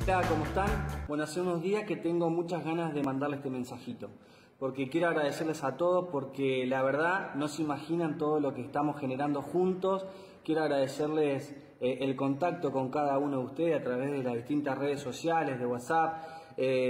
Hola, ¿cómo están? Bueno, hace unos días que tengo muchas ganas de mandarles este mensajito, porque quiero agradecerles a todos, porque la verdad no se imaginan todo lo que estamos generando juntos. Quiero agradecerles el contacto con cada uno de ustedes a través de las distintas redes sociales, de WhatsApp,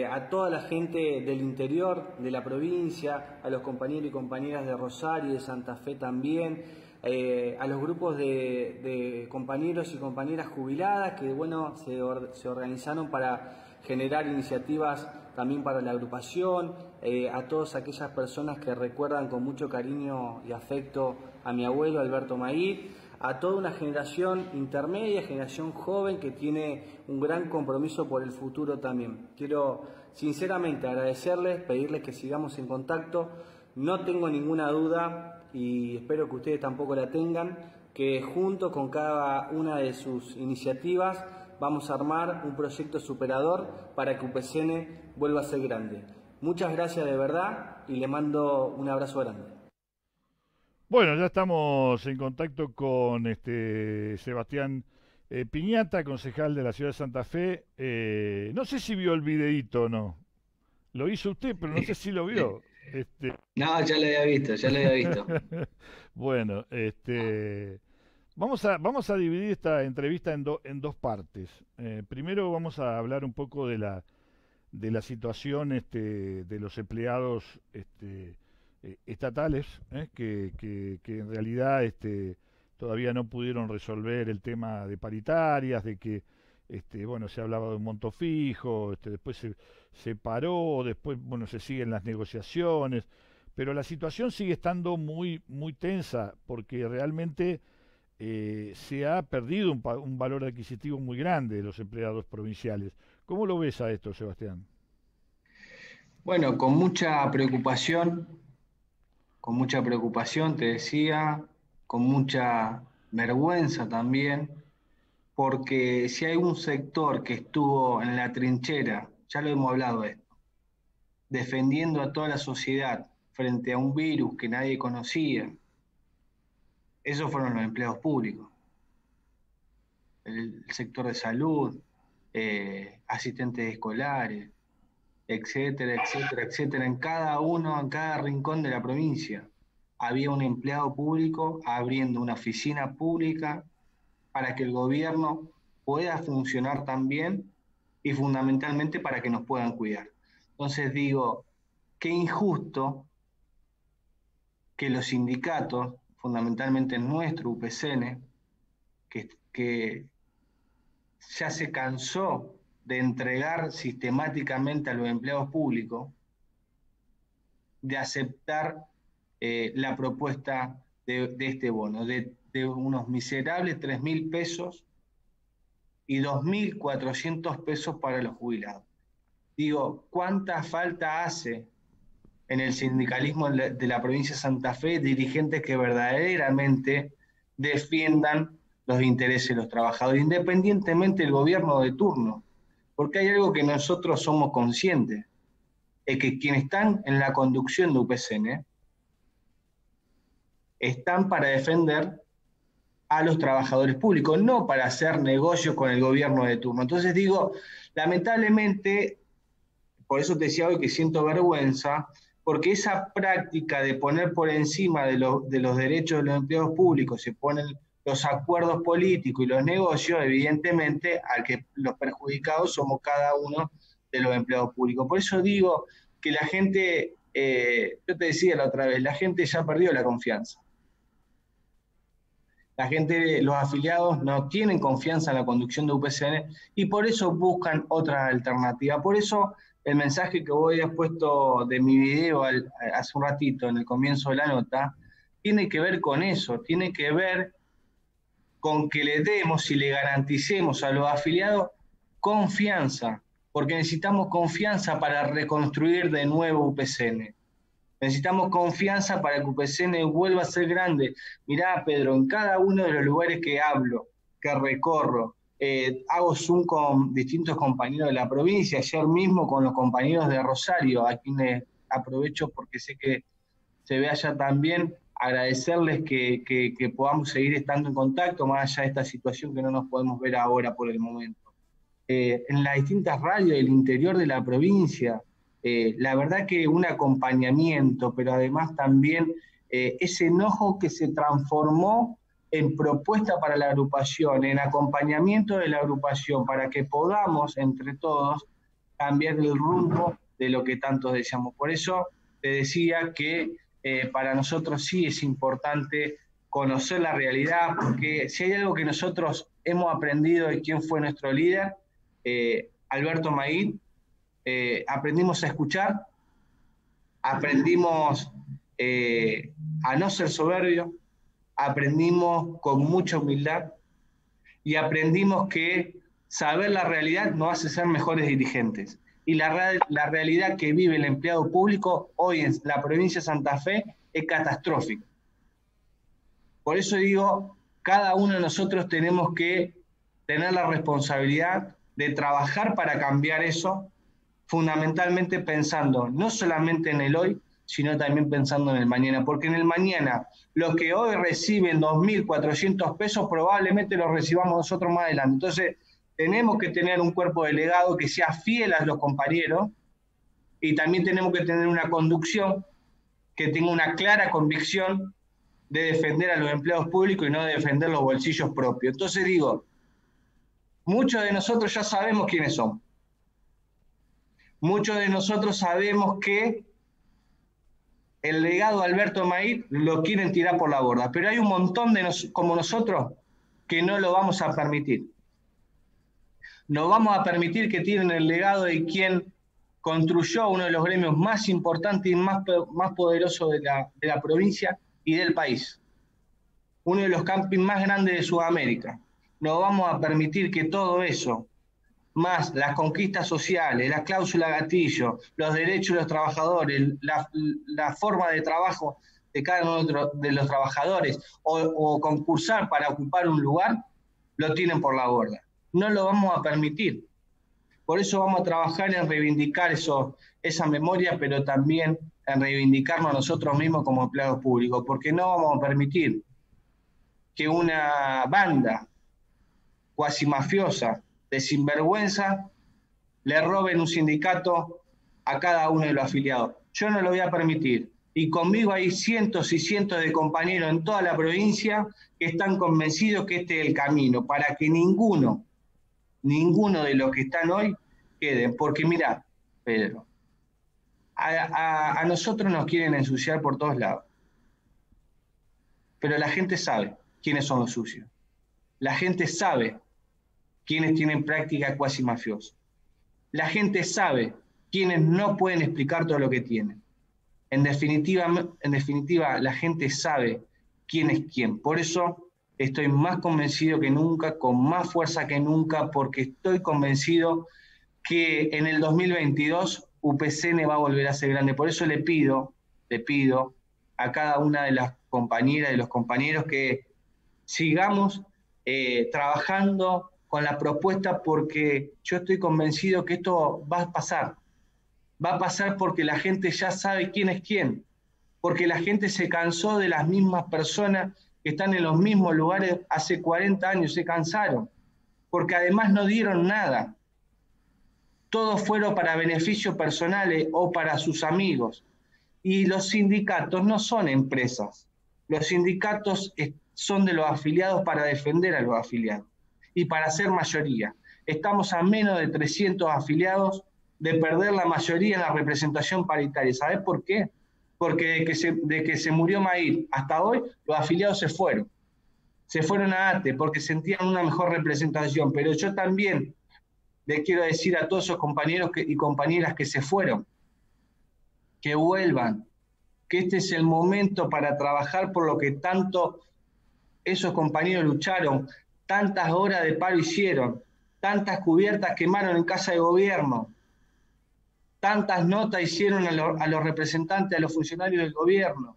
a toda la gente del interior de la provincia, a los compañeros y compañeras de Rosario y de Santa Fe también. A los grupos de compañeros y compañeras jubiladas que bueno se organizaron para generar iniciativas también para la agrupación, a todas aquellas personas que recuerdan con mucho cariño y afecto a mi abuelo Alberto Maíz, a toda una generación intermedia, generación joven que tiene un gran compromiso por el futuro también. Quiero sinceramente agradecerles, pedirles que sigamos en contacto. No tengo ninguna duda, y espero que ustedes tampoco la tengan, que junto con cada una de sus iniciativas vamos a armar un proyecto superador para que UPCN vuelva a ser grande. Muchas gracias de verdad y le mando un abrazo grande. Bueno, ya estamos en contacto con Sebastián Piñata, concejal de la ciudad de Santa Fe. No sé si vio el videíto o no. Lo hizo usted, pero no sé si lo vio. No, ya lo había visto, ya lo había visto. Bueno, vamos a dividir esta entrevista en dos partes. Primero vamos a hablar un poco de la situación de los empleados estatales, que en realidad todavía no pudieron resolver el tema de paritarias, de que bueno, se hablaba de un monto fijo, después se paró, después bueno, se siguen las negociaciones, pero la situación sigue estando muy tensa porque realmente se ha perdido un valor adquisitivo muy grande de los empleados provinciales. ¿Cómo lo ves a esto, Sebastián? Bueno, con mucha preocupación, te decía, con mucha vergüenza también, porque si hay un sector que estuvo en la trinchera, ya lo hemos hablado de esto, defendiendo a toda la sociedad frente a un virus que nadie conocía, esos fueron los empleados públicos, el sector de salud, asistentes escolares, etcétera, etcétera, etcétera. En cada uno, en cada rincón de la provincia, había un empleado público abriendo una oficina pública para que el gobierno pueda funcionar también y fundamentalmente para que nos puedan cuidar. Entonces digo, qué injusto que los sindicatos, fundamentalmente nuestro UPCN, que ya se cansó de entregar sistemáticamente a los empleados públicos, de aceptar la propuesta de este bono, de unos miserables 3.000 pesos y 2.400 pesos para los jubilados. Digo, ¿cuánta falta hace en el sindicalismo de la provincia de Santa Fe dirigentes que verdaderamente defiendan los intereses de los trabajadores, independientemente del gobierno de turno? Porque hay algo que nosotros somos conscientes, es que quienes están en la conducción de UPCN están para defender a los trabajadores públicos, no para hacer negocios con el gobierno de turno. Entonces digo, lamentablemente, por eso te decía hoy que siento vergüenza, porque esa práctica de poner por encima de los derechos de los empleados públicos, se ponen los acuerdos políticos y los negocios, evidentemente, al que los perjudicados somos cada uno de los empleados públicos. Por eso digo que la gente, yo te decía la otra vez, la gente ya perdió la confianza. La gente, los afiliados no tienen confianza en la conducción de UPCN y por eso buscan otra alternativa. Por eso el mensaje que vos habías puesto de mi video hace un ratito, en el comienzo de la nota, tiene que ver con eso, tiene que ver con que le demos y le garanticemos a los afiliados confianza, porque necesitamos confianza para reconstruir de nuevo UPCN. Necesitamos confianza para que UPCN vuelva a ser grande. Mirá, Pedro, en cada uno de los lugares que hablo, que recorro, hago Zoom con distintos compañeros de la provincia, ayer mismo con los compañeros de Rosario, a quienes aprovecho porque sé que se ve allá también, agradecerles que podamos seguir estando en contacto, más allá de esta situación que no nos podemos ver ahora por el momento. en las distintas radios del interior de la provincia. La verdad que un acompañamiento, pero además también ese enojo que se transformó en propuesta para la agrupación, en acompañamiento de la agrupación, para que podamos entre todos cambiar el rumbo de lo que tantos deseamos. Por eso te decía que para nosotros sí es importante conocer la realidad, porque si hay algo que nosotros hemos aprendido de quién fue nuestro líder, Alberto Maíz, aprendimos a escuchar, aprendimos a no ser soberbio, aprendimos con mucha humildad y aprendimos que saber la realidad nos hace ser mejores dirigentes. Y la realidad que vive el empleado público hoy en la provincia de Santa Fe es catastrófica. Por eso digo, cada uno de nosotros tenemos que tener la responsabilidad de trabajar para cambiar eso, fundamentalmente pensando no solamente en el hoy, sino también pensando en el mañana, porque en el mañana, los que hoy reciben 2.400 pesos, probablemente los recibamos nosotros más adelante. Entonces, tenemos que tener un cuerpo delegado que sea fiel a los compañeros, y también tenemos que tener una conducción que tenga una clara convicción de defender a los empleados públicos y no de defender los bolsillos propios. Entonces digo, muchos de nosotros ya sabemos quiénes son. Muchos de nosotros sabemos que el legado de Alberto Maíz lo quieren tirar por la borda, pero hay un montón de como nosotros que no lo vamos a permitir. No vamos a permitir que tiren el legado de quien construyó uno de los gremios más importantes y más poderosos de la provincia y del país. Uno de los campings más grandes de Sudamérica. No vamos a permitir que todo eso, más las conquistas sociales, la cláusula gatillo, los derechos de los trabajadores, la forma de trabajo de cada uno de los trabajadores, o concursar para ocupar un lugar, lo tienen por la borda. No lo vamos a permitir. Por eso vamos a trabajar en reivindicar esa memoria, pero también en reivindicarnos nosotros mismos como empleados públicos, porque no vamos a permitir que una banda cuasi mafiosa de sinvergüenza le roben un sindicato a cada uno de los afiliados. Yo no lo voy a permitir. Y conmigo hay cientos y cientos de compañeros en toda la provincia que están convencidos que este es el camino, para que ninguno de los que están hoy queden. Porque mirá, Pedro, a nosotros nos quieren ensuciar por todos lados. Pero la gente sabe quiénes son los sucios. La gente sabe quiénes tienen prácticas cuasi mafiosas. La gente sabe quiénes no pueden explicar todo lo que tienen. En definitiva, la gente sabe quién es quién. Por eso estoy más convencido que nunca, con más fuerza que nunca, porque estoy convencido que en el 2022 UPCN va a volver a ser grande. Por eso le pido a cada una de las compañeras y de los compañeros que sigamos trabajando con la propuesta, porque yo estoy convencido que esto va a pasar. Va a pasar porque la gente ya sabe quién es quién, porque la gente se cansó de las mismas personas que están en los mismos lugares hace 40 años, se cansaron, porque además no dieron nada. Todos fueron para beneficios personales o para sus amigos. Y los sindicatos no son empresas. Los sindicatos son de los afiliados para defender a los afiliados y para ser mayoría. Estamos a menos de 300 afiliados de perder la mayoría en la representación paritaria. ¿Sabés por qué? Porque de que se murió Maíz hasta hoy, los afiliados se fueron. Se fueron a ATE porque sentían una mejor representación. Pero yo también le quiero decir a todos esos compañeros y compañeras que se fueron, que vuelvan, que este es el momento para trabajar por lo que tanto esos compañeros lucharon, tantas horas de paro hicieron, tantas cubiertas quemaron en casa de gobierno, tantas notas hicieron a los representantes, a los funcionarios del gobierno,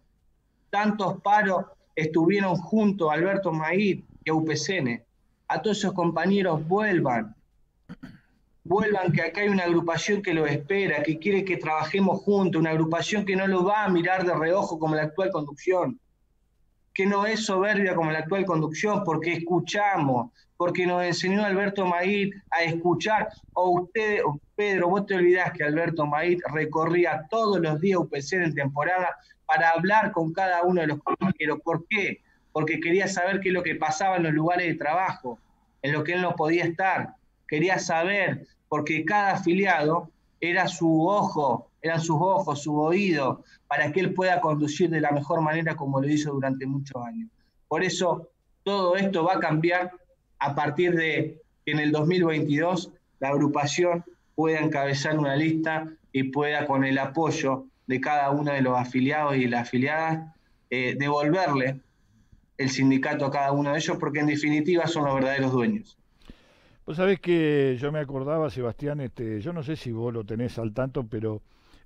tantos paros estuvieron junto a Alberto Maíz y a UPCN. A todos esos compañeros vuelvan, que acá hay una agrupación que los espera, que quiere que trabajemos juntos, una agrupación que no lo va a mirar de reojo como la actual conducción. que no es soberbia como la actual conducción, porque escuchamos, porque nos enseñó Alberto Maíz a escuchar. O usted, Pedro, vos te olvidás que Alberto Maíz recorría todos los días UPCN en temporada para hablar con cada uno de los compañeros. ¿Por qué? Porque quería saber qué es lo que pasaba en los lugares de trabajo, en lo que él no podía estar. Quería saber, porque cada afiliado era su ojo, eran sus ojos, su oído, para que él pueda conducir de la mejor manera como lo hizo durante muchos años. Por eso todo esto va a cambiar a partir de que en el 2022 la agrupación pueda encabezar una lista y pueda, con el apoyo de cada uno de los afiliados y las afiliadas, devolverle el sindicato a cada uno de ellos, porque en definitiva son los verdaderos dueños. Vos sabés que yo me acordaba, Sebastián, yo no sé si vos lo tenés al tanto, pero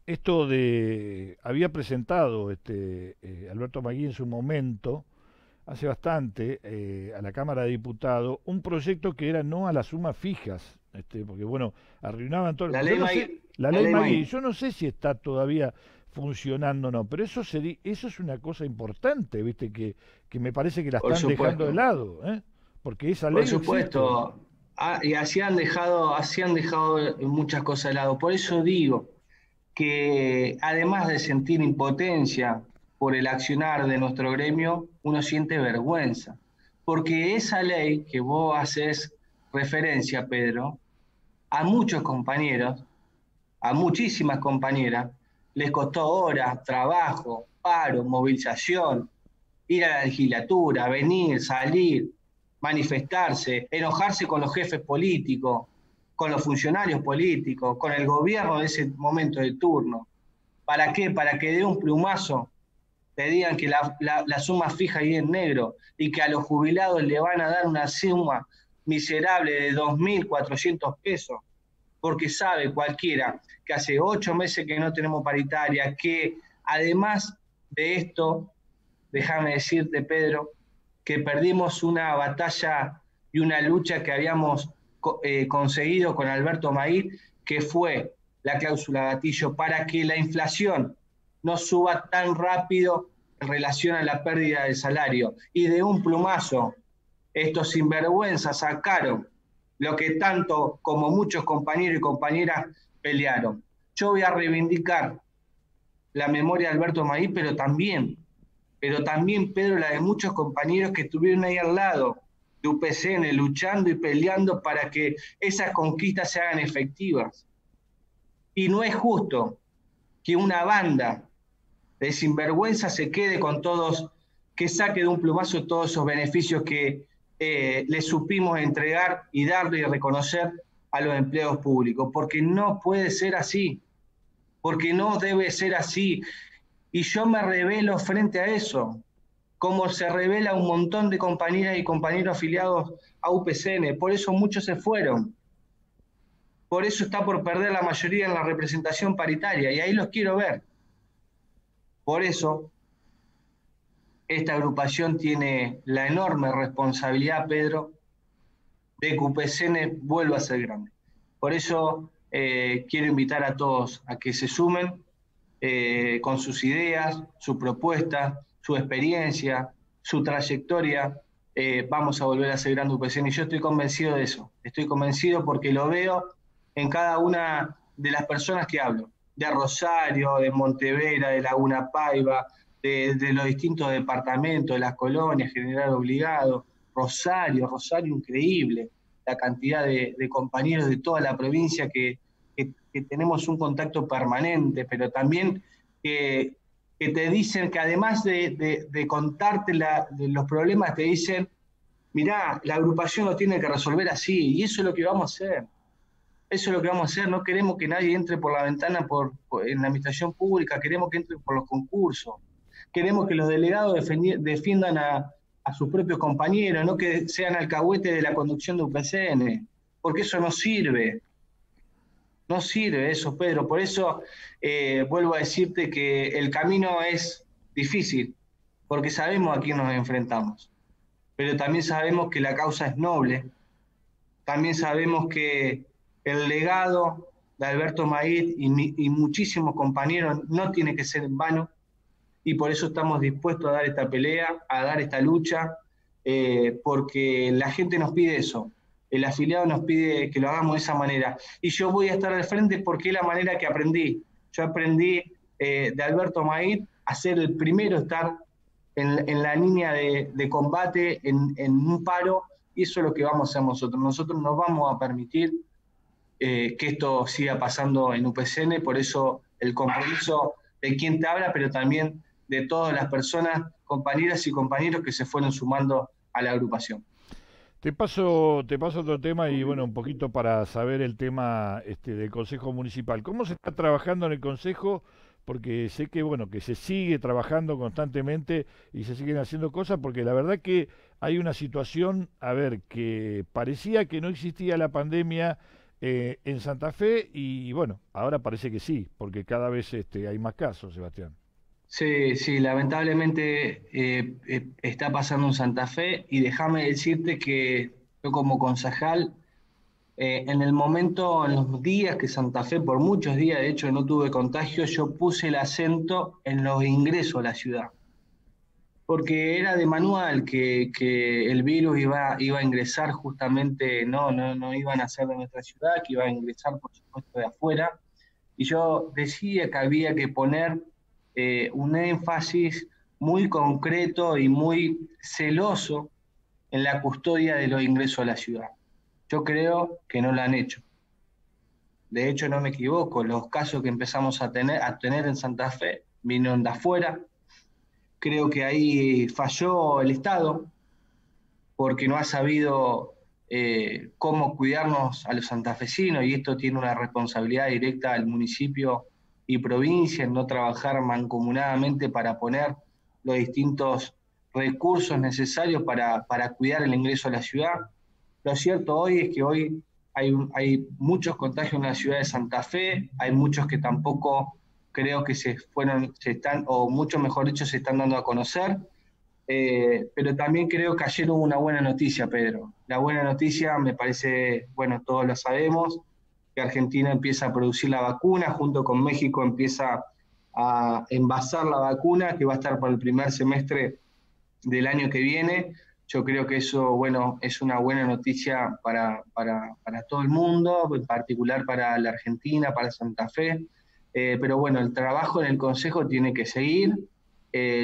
esto de había presentado Alberto Magui en su momento, hace bastante, a la Cámara de Diputados, un proyecto que era no a las sumas fijas, porque bueno, arruinaban todo. La ley Magui. La ley Magui, yo no sé si está todavía funcionando o no, pero eso es una cosa importante, viste, que me parece que la están dejando de lado, porque esa ley por supuesto. Existe. Y así han dejado muchas cosas de lado. Por eso digo que además de sentir impotencia por el accionar de nuestro gremio, uno siente vergüenza. Porque esa ley que vos haces referencia, Pedro, a muchos compañeros, a muchísimas compañeras, les costó horas, trabajo, paro, movilización, ir a la legislatura, venir, salir, manifestarse, enojarse con los jefes políticos, con los funcionarios políticos, con el gobierno de ese momento de turno. ¿Para qué? Para que de un plumazo te digan que la suma fija ahí en negro y que a los jubilados le van a dar una suma miserable de 2.400 pesos, porque sabe cualquiera que hace 8 meses que no tenemos paritaria, que además de esto, déjame decirte, Pedro, que perdimos una batalla y una lucha que habíamos conseguido con Alberto Maíz, que fue la cláusula gatillo para que la inflación no suba tan rápido en relación a la pérdida del salario. Y de un plumazo, estos sinvergüenzas sacaron lo que tanto como muchos compañeros y compañeras pelearon. Yo voy a reivindicar la memoria de Alberto Maíz, pero también, Pedro, la de muchos compañeros que estuvieron ahí al lado de UPCN, luchando y peleando para que esas conquistas se hagan efectivas. Y no es justo que una banda de sinvergüenza se quede con todos, que saque de un plumazo todos esos beneficios que le supimos entregar y darle y reconocer a los empleados públicos, porque no puede ser así, porque no debe ser así. Y yo me rebelo frente a eso, como se revela un montón de compañeras y compañeros afiliados a UPCN. Por eso muchos se fueron. Por eso está por perder la mayoría en la representación paritaria, y ahí los quiero ver. Por eso, esta agrupación tiene la enorme responsabilidad, Pedro, de que UPCN vuelva a ser grande. Por eso quiero invitar a todos a que se sumen con sus ideas, sus propuestas, su experiencia, su trayectoria. Vamos a volver a ser grande UPCN, y yo estoy convencido de eso. Estoy convencido porque lo veo en cada una de las personas que hablo, de Rosario, de Montevera, de Laguna Paiva, de los distintos departamentos, de las colonias, General Obligado, Rosario increíble, la cantidad de compañeros de toda la provincia que tenemos un contacto permanente, pero también que te dicen que además de contarte de los problemas, te dicen, mirá, la agrupación lo tiene que resolver así, y eso es lo que vamos a hacer. Eso es lo que vamos a hacer. No queremos que nadie entre por la ventana en la administración pública, queremos que entre por los concursos. Queremos que los delegados defiendan a sus propios compañeros, no que sean alcahuetes de la conducción de UPCN, porque eso no sirve. No sirve eso, Pedro. Por eso vuelvo a decirte que el camino es difícil, porque sabemos a quién nos enfrentamos. Pero también sabemos que la causa es noble. También sabemos que el legado de Alberto Maíz y muchísimos compañeros no tiene que ser en vano, y por eso estamos dispuestos a dar esta pelea, a dar esta lucha, porque la gente nos pide eso, el afiliado nos pide que lo hagamos de esa manera, y yo voy a estar al frente porque es la manera que aprendí. Yo aprendí de Alberto Maíz a ser el primero a estar en la línea de combate, en un paro, y eso es lo que vamos a hacer nosotros. Nosotros no vamos a permitir que esto siga pasando en UPCN, por eso el compromiso de quien te habla, pero también de todas las personas, compañeras y compañeros que se fueron sumando a la agrupación. Te paso otro tema y bueno, un poquito para saber el tema del Consejo Municipal. ¿Cómo se está trabajando en el Consejo? Porque sé que bueno, que se sigue trabajando constantemente y se siguen haciendo cosas, porque la verdad que hay una situación, a ver, que parecía que no existía la pandemia en Santa Fe y bueno, ahora parece que sí, porque cada vez hay más casos, Sebastián. Sí, sí, lamentablemente está pasando en Santa Fe, y déjame decirte que yo como concejal, en el momento, en los días que Santa Fe, por muchos días, de hecho no tuve contagio, yo puse el acento en los ingresos a la ciudad, porque era de manual que el virus iba a ingresar justamente, no iban a ser de nuestra ciudad, que iba a ingresar por supuesto de afuera, y yo decía que había que poner un énfasis muy concreto y muy celoso en la custodia de los ingresos a la ciudad. Yo creo que no lo han hecho. De hecho, no me equivoco, los casos que empezamos a tener en Santa Fe vinieron de afuera. Creo que ahí falló el Estado, porque no ha sabido cómo cuidarnos a los santafesinos, y esto tiene una responsabilidad directa al municipio y provincia en no trabajar mancomunadamente para poner los distintos recursos necesarios para cuidar el ingreso a la ciudad. Lo cierto hoy es que hoy hay muchos contagios en la ciudad de Santa Fe, hay muchos que tampoco creo que se están, o mucho mejor dicho, se están dando a conocer. Pero también creo que ayer hubo una buena noticia, Pedro. La buena noticia, me parece, bueno, todos lo sabemos, que Argentina empieza a producir la vacuna, junto con México empieza a envasar la vacuna, que va a estar para el primer semestre del año que viene. Yo creo que eso, bueno, es una buena noticia para todo el mundo, en particular para la Argentina, para Santa Fe. Pero bueno, el trabajo en el Consejo tiene que seguir.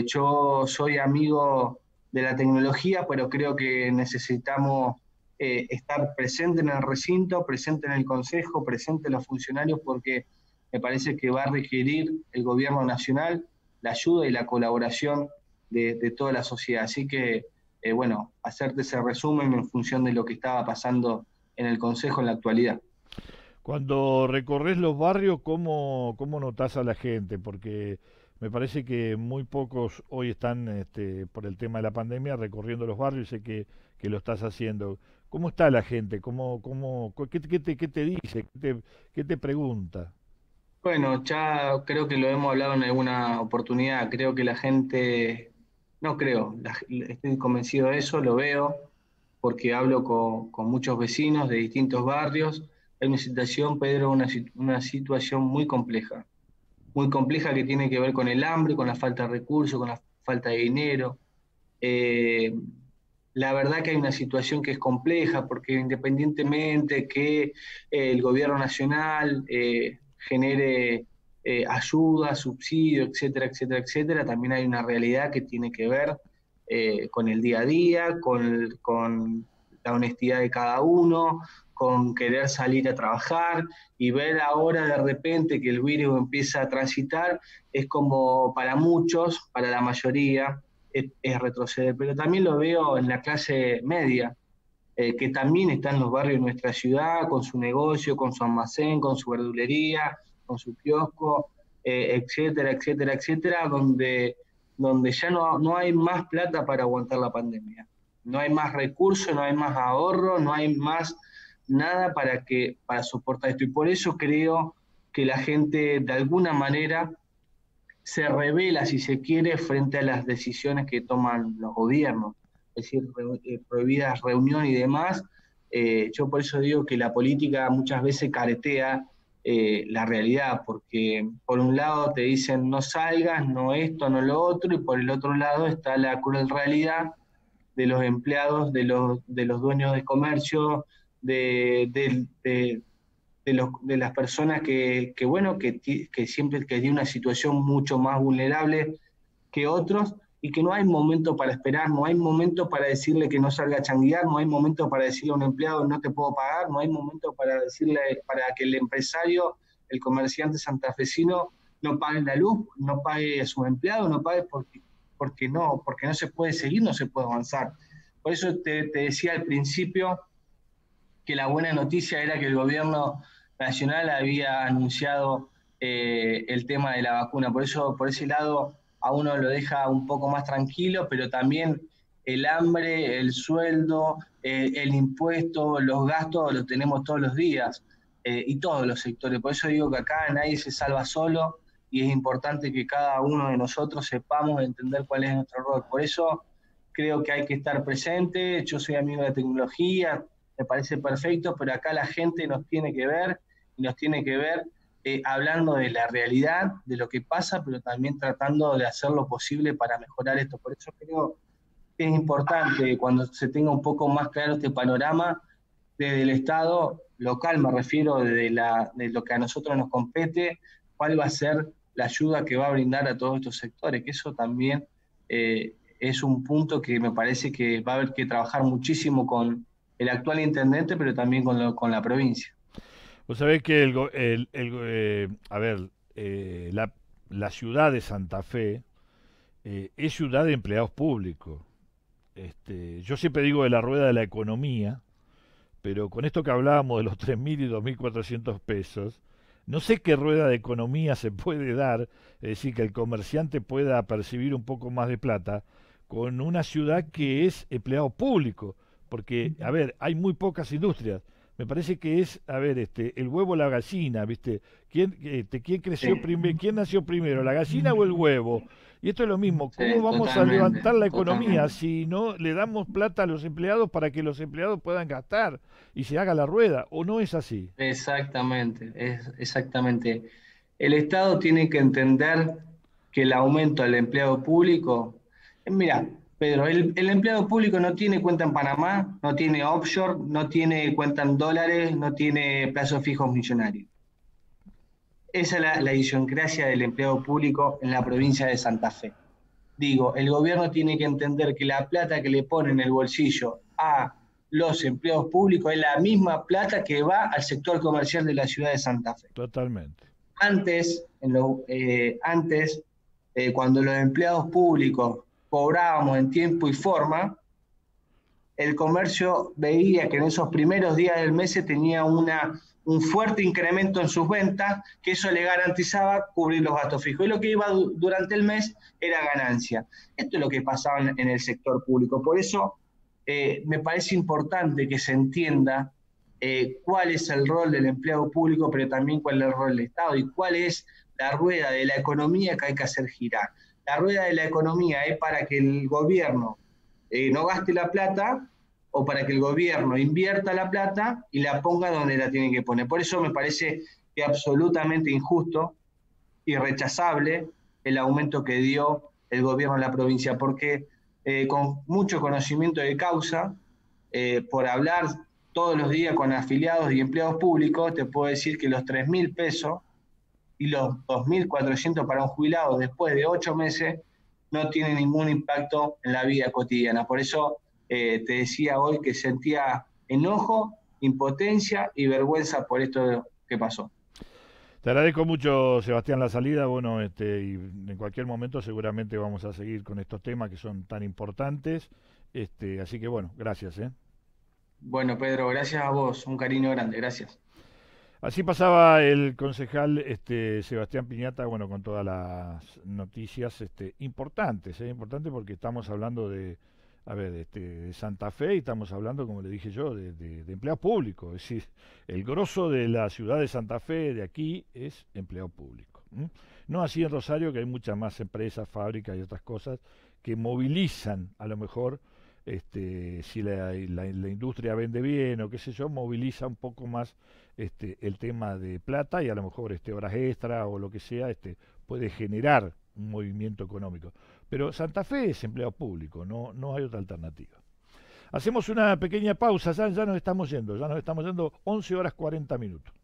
Yo soy amigo de la tecnología, pero creo que necesitamos estar presente en el recinto, presente en el Consejo, presente en los funcionarios, porque me parece que va a requerir el gobierno nacional la ayuda y la colaboración de toda la sociedad. Así que, bueno, hacerte ese resumen en función de lo que estaba pasando en el Consejo en la actualidad. Cuando recorres los barrios, ¿cómo notás a la gente? Porque me parece que muy pocos hoy están, por el tema de la pandemia, recorriendo los barrios. Sé que lo estás haciendo. ¿Cómo está la gente? ¿Qué te dice? ¿Qué te pregunta? Bueno, ya creo que lo hemos hablado en alguna oportunidad. Creo que la gente, no creo, estoy convencido de eso, lo veo, porque hablo con muchos vecinos de distintos barrios. Hay una situación, Pedro, una situación muy compleja que tiene que ver con el hambre, con la falta de recursos, con la falta de dinero. Eh, la verdad que hay una situación que es compleja, porque independientemente que el gobierno nacional genere ayuda, subsidio, etcétera, etcétera, etcétera, también hay una realidad que tiene que ver con el día a día, con la honestidad de cada uno, con querer salir a trabajar, y ver ahora de repente que el virus empieza a transitar, es como para muchos, para la mayoría, es retroceder. Pero también lo veo en la clase media, que también está en los barrios de nuestra ciudad, con su negocio, con su almacén, con su verdulería, con su kiosco, etcétera, etcétera, etcétera, donde ya no hay más plata para aguantar la pandemia. No hay más recursos, no hay más ahorro, no hay más nada para soportar esto. Y por eso creo que la gente de alguna manera se revela, si se quiere, frente a las decisiones que toman los gobiernos, es decir, prohibidas reuniones y demás. Yo por eso digo que la política muchas veces caretea la realidad, porque por un lado te dicen no salgas, no esto, no lo otro, y por el otro lado está la cruel realidad de los empleados, de los dueños de comercio, de, de, de, de las personas bueno, que siempre que tienen una situación mucho más vulnerable que otros y que no hay momento para esperar, no hay momento para decirle que no salga a changuear, no hay momento para decirle a un empleado no te puedo pagar, no hay momento para decirle, para que el empresario, el comerciante santafesino no pague la luz, no pague a sus empleados, no pague porque no se puede seguir, no se puede avanzar. Por eso te decía al principio que la buena noticia era que el gobierno nacional había anunciado el tema de la vacuna. Por eso, por ese lado, a uno lo deja un poco más tranquilo, pero también el hambre, el sueldo, el impuesto, los gastos los tenemos todos los días y todos los sectores. Por eso digo que acá nadie se salva solo y es importante que cada uno de nosotros sepamos entender cuál es nuestro rol. Por eso creo que hay que estar presente. Yo soy amigo de la tecnología, me parece perfecto, pero acá la gente nos tiene que ver y nos tiene que ver hablando de la realidad, de lo que pasa, pero también tratando de hacer lo posible para mejorar esto. Por eso creo que es importante cuando se tenga un poco más claro este panorama desde el Estado local, me refiero de lo que a nosotros nos compete, cuál va a ser la ayuda que va a brindar a todos estos sectores, que eso también es un punto que me parece que va a haber que trabajar muchísimo con el actual intendente, pero también con la provincia. Vos sabés que a ver, la ciudad de Santa Fe es ciudad de empleados públicos. Yo siempre digo de la rueda de la economía, pero con esto que hablábamos de los 3.000 y 2.400 pesos, no sé qué rueda de economía se puede dar, es decir, que el comerciante pueda percibir un poco más de plata con una ciudad que es empleado público, porque, a ver, hay muy pocas industrias. Me parece que es, a ver, el huevo o la gallina, ¿viste? ¿Quién creció Sí, primero, quién nació primero, la gallina o el huevo? Y esto es lo mismo, sí, ¿cómo vamos a totalmente, levantar la economía totalmente. si no le damos plata a los empleados para que los empleados puedan gastar y se haga la rueda? ¿O no es así? Exactamente, exactamente. El Estado tiene que entender que el aumento del empleado público, mira, Pedro, el empleado público no tiene cuenta en Panamá, no tiene offshore, no tiene cuenta en dólares, no tiene plazos fijos millonarios. Esa es la idiosincrasia del empleado público en la provincia de Santa Fe. Digo, el gobierno tiene que entender que la plata que le pone en el bolsillo a los empleados públicos es la misma plata que va al sector comercial de la ciudad de Santa Fe. Totalmente. Antes, cuando los empleados públicos cobrábamos en tiempo y forma, el comercio veía que en esos primeros días del mes se tenía un fuerte incremento en sus ventas, que eso le garantizaba cubrir los gastos fijos. Y lo que iba durante el mes era ganancia. Esto es lo que pasaba en el sector público. Por eso me parece importante que se entienda cuál es el rol del empleado público, pero también cuál es el rol del Estado y cuál es la rueda de la economía que hay que hacer girar. La rueda de la economía es para que el gobierno no gaste la plata o para que el gobierno invierta la plata y la ponga donde la tiene que poner. Por eso me parece que absolutamente injusto y rechazable el aumento que dio el gobierno de la provincia, porque con mucho conocimiento de causa, por hablar todos los días con afiliados y empleados públicos, te puedo decir que los 3.000 pesos y los 2.400 para un jubilado después de 8 meses no tienen ningún impacto en la vida cotidiana. Por eso te decía hoy que sentía enojo, impotencia y vergüenza por esto que pasó. Te agradezco mucho, Sebastián, la salida. Bueno, y en cualquier momento seguramente vamos a seguir con estos temas que son tan importantes. Así que bueno, gracias, ¿eh? Bueno, Pedro, gracias a vos, un cariño grande, gracias. Así pasaba el concejal Sebastián Piñata, bueno, con todas las noticias importantes, importantes porque estamos hablando de, a ver, de Santa Fe y estamos hablando, como le dije yo, de empleado público. Es decir, el grosso de la ciudad de Santa Fe, de aquí, es empleo público. No así en Rosario, que hay muchas más empresas, fábricas y otras cosas que movilizan a lo mejor si la industria vende bien o qué sé yo, moviliza un poco más el tema de plata y a lo mejor horas extra o lo que sea puede generar un movimiento económico. Pero Santa Fe es empleado público, no hay otra alternativa. Hacemos una pequeña pausa, ya nos estamos yendo 11 horas 40 minutos.